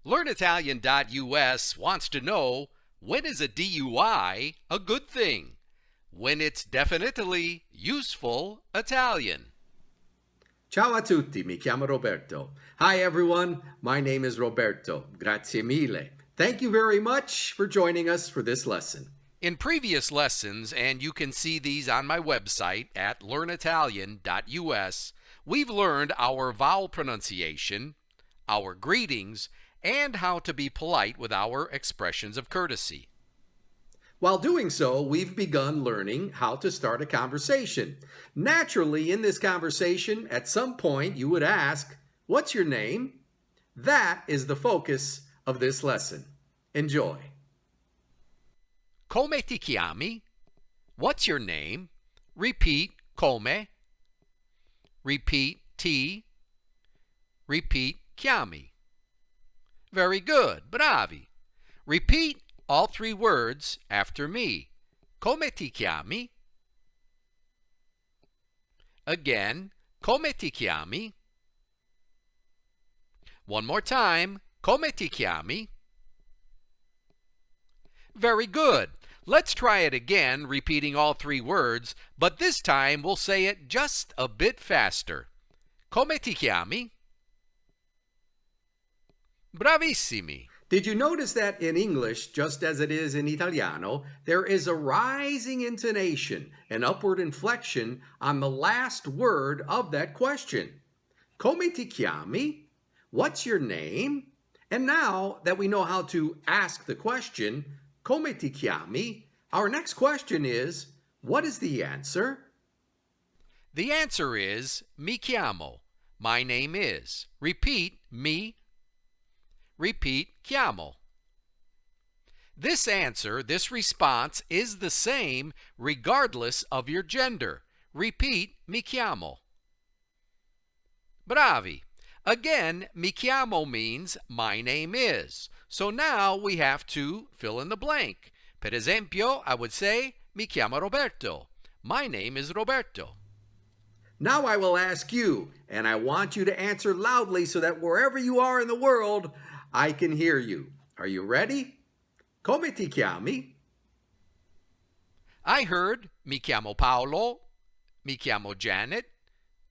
LearnItalian.us wants to know, when is a DUI a good thing? When it's definitely useful Italian. Ciao a tutti, mi chiamo Roberto. Hi everyone, my name is Roberto. Grazie mille. Thank you very much for joining us for this lesson. In previous lessons, and you can see these on my website at LearnItalian.us, we've learned our vowel pronunciation, our greetings, and how to be polite with our expressions of courtesy. While doing so, we've begun learning how to start a conversation. Naturally, in this conversation, at some point you would ask, "What's your name?" That is the focus of this lesson. Enjoy. Come ti chiami? What's your name? Repeat come. Repeat ti. Repeat chiami. Very good, bravi. Repeat all three words after me. Come ti chiami? Again, come ti chiami? One more time, come ti chiami? Very good. Let's try it again, repeating all three words, but this time we'll say it just a bit faster. Come ti chiami? Bravissimi! Did you notice that in English, just as it is in Italiano, there is a rising intonation, an upward inflection on the last word of that question? Come ti chiami? What's your name? And now that we know how to ask the question, come ti chiami? Our next question is, what is the answer? The answer is mi chiamo. My name is. Repeat mi. Repeat chiamo. This answer, this response is the same regardless of your gender. Repeat mi chiamo. Bravi. Again, mi chiamo means my name is. So now we have to fill in the blank. Per esempio, I would say, mi chiamo Roberto. My name is Roberto. Now I will ask you, and I want you to answer loudly so that wherever you are in the world, I can hear you. Are you ready? Come ti chiami? I heard mi chiamo Paolo, mi chiamo Janet,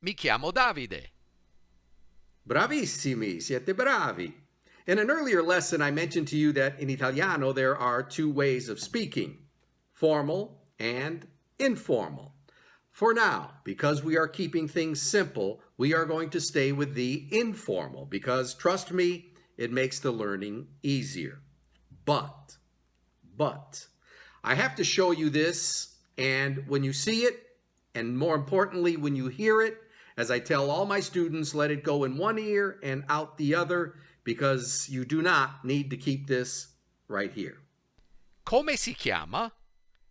mi chiamo Davide. Bravissimi, siete bravi. In an earlier lesson, I mentioned to you that in Italiano there are two ways of speaking, formal and informal. For now, because we are keeping things simple, we are going to stay with the informal because, trust me, it makes the learning easier. But, I have to show you this, and when you see it, and more importantly, when you hear it, as I tell all my students, let it go in one ear and out the other, because you do not need to keep this right here. Come si chiama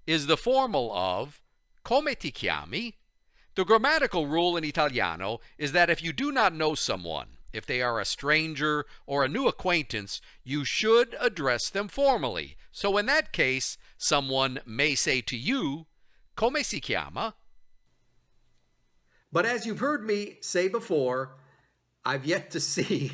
is the formal of come ti chiami. The grammatical rule in Italiano is that if you do not know someone, if they are a stranger or a new acquaintance, you should address them formally. So in that case, someone may say to you, come si chiama? But as you've heard me say before, I've yet to see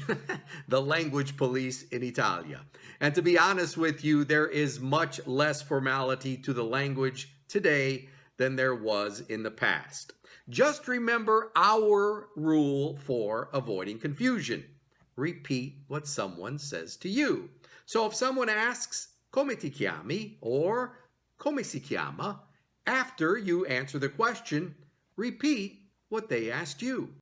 the language police in Italia. And to be honest with you, there is much less formality to the language today than there was in the past. Just remember our rule for avoiding confusion. Repeat what someone says to you. So if someone asks, come ti chiami? Or come si chiama? After you answer the question, repeat what they asked you.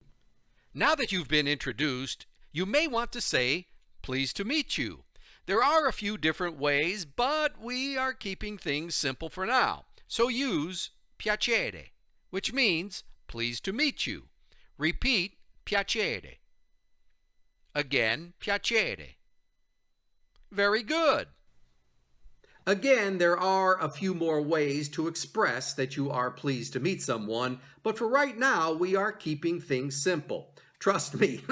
Now that you've been introduced, you may want to say, pleased to meet you. There are a few different ways, but we are keeping things simple for now. So use piacere, which means pleased to meet you. Repeat piacere. Again, piacere. Very good. Again, there are a few more ways to express that you are pleased to meet someone, but for right now, we are keeping things simple. Trust me,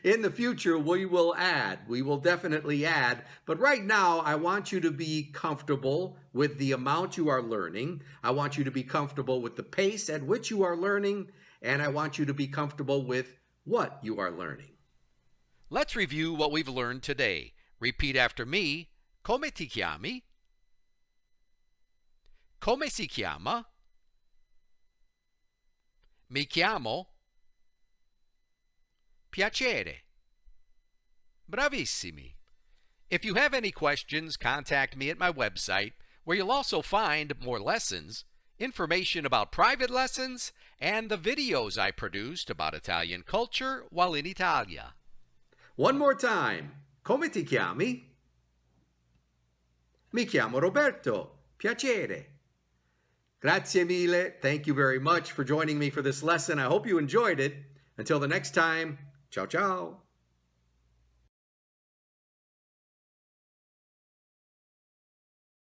in the future, we will definitely add, but right now, I want you to be comfortable with the amount you are learning. I want you to be comfortable with the pace at which you are learning, and I want you to be comfortable with what you are learning. Let's review what we've learned today. Repeat after me. Come ti chiami? Come si chiama? Mi chiamo Piacere. Bravissimi. If you have any questions, contact me at my website, where you'll also find more lessons, information about private lessons, and the videos I produced about Italian culture while in Italia. One more time. Come ti chiami? Mi chiamo Roberto. Piacere. Grazie mille. Thank you very much for joining me for this lesson. I hope you enjoyed it. Until the next time, ciao ciao.